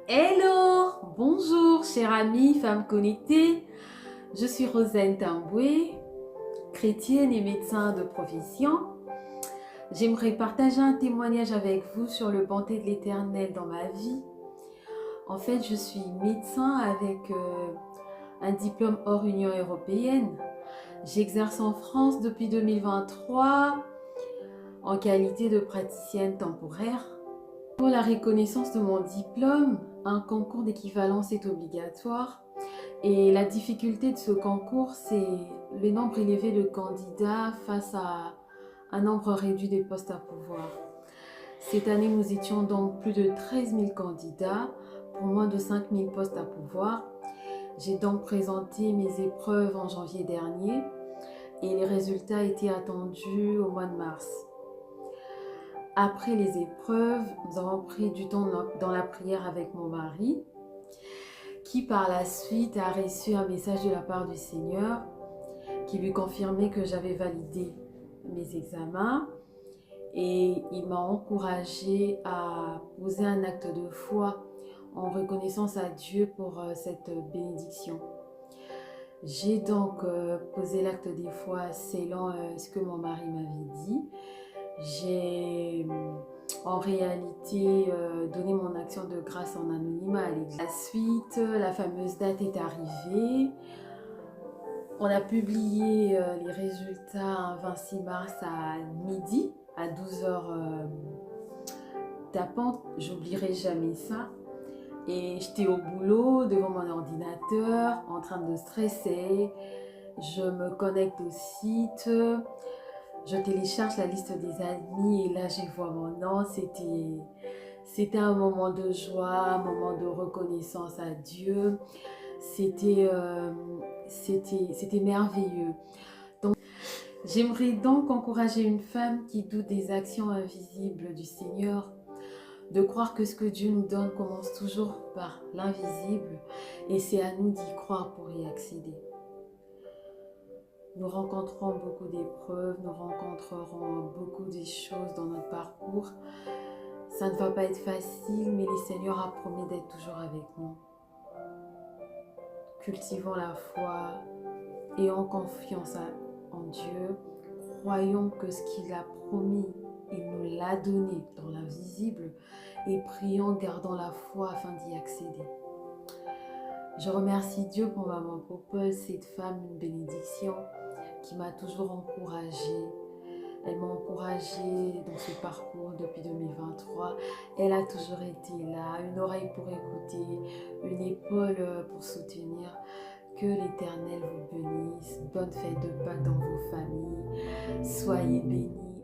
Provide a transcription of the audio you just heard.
Hello, bonjour chers amis, femmes connectées. Je suis Rosane Tamboué, chrétienne et médecin de profession. J'aimerais partager un témoignage avec vous sur le bonté de l'Éternel dans ma vie. En fait, je suis médecin avec un diplôme hors Union européenne. J'exerce en France depuis 2023 en qualité de praticienne temporaire. Pour la reconnaissance de mon diplôme, un concours d'équivalence est obligatoire. Et la difficulté de ce concours, c'est le nombre élevé de candidats face à un nombre réduit de postes à pouvoir. Cette année, nous étions donc plus de 13 000 candidats pour moins de 5 000 postes à pouvoir. J'ai donc présenté mes épreuves en janvier dernier et les résultats étaient attendus au mois de mars. Après les épreuves, nous avons pris du temps dans la prière avec mon mari, qui par la suite a reçu un message de la part du Seigneur qui lui confirmait que j'avais validé mes examens, et il m'a encouragée à poser un acte de foi en reconnaissance à Dieu pour cette bénédiction. J'ai donc posé l'acte de foi selon ce que mon mari m'avait dit. J'ai en réalité donné mon action de grâce en anonymat à l'église. La suite, la fameuse date est arrivée. On a publié les résultats un 26 mars à midi, à 12h tapante. J'oublierai jamais ça. Et j'étais au boulot, devant mon ordinateur, en train de stresser. Je me connecte au site. Je télécharge la liste des amis et là, je vois mon nom. C'était un moment de joie, un moment de reconnaissance à Dieu. C'était merveilleux. Donc, j'aimerais donc encourager une femme qui doute des actions invisibles du Seigneur, de croire que ce que Dieu nous donne commence toujours par l'invisible et c'est à nous d'y croire pour y accéder. Nous rencontrons beaucoup d'épreuves, nous rencontrerons beaucoup de choses dans notre parcours. Ça ne va pas être facile, mais le Seigneur a promis d'être toujours avec nous. Cultivons la foi, ayons confiance en Dieu, croyons que ce qu'il a promis, il nous l'a donné dans l'invisible et prions, gardons la foi afin d'y accéder. Je remercie Dieu pour maman Popol, cette femme, une bénédiction qui m'a toujours encouragée. Elle m'a encouragée dans ce parcours depuis 2023. Elle a toujours été là, une oreille pour écouter, une épaule pour soutenir. Que l'Éternel vous bénisse. Bonne fête de Pâques dans vos familles. Soyez bénis.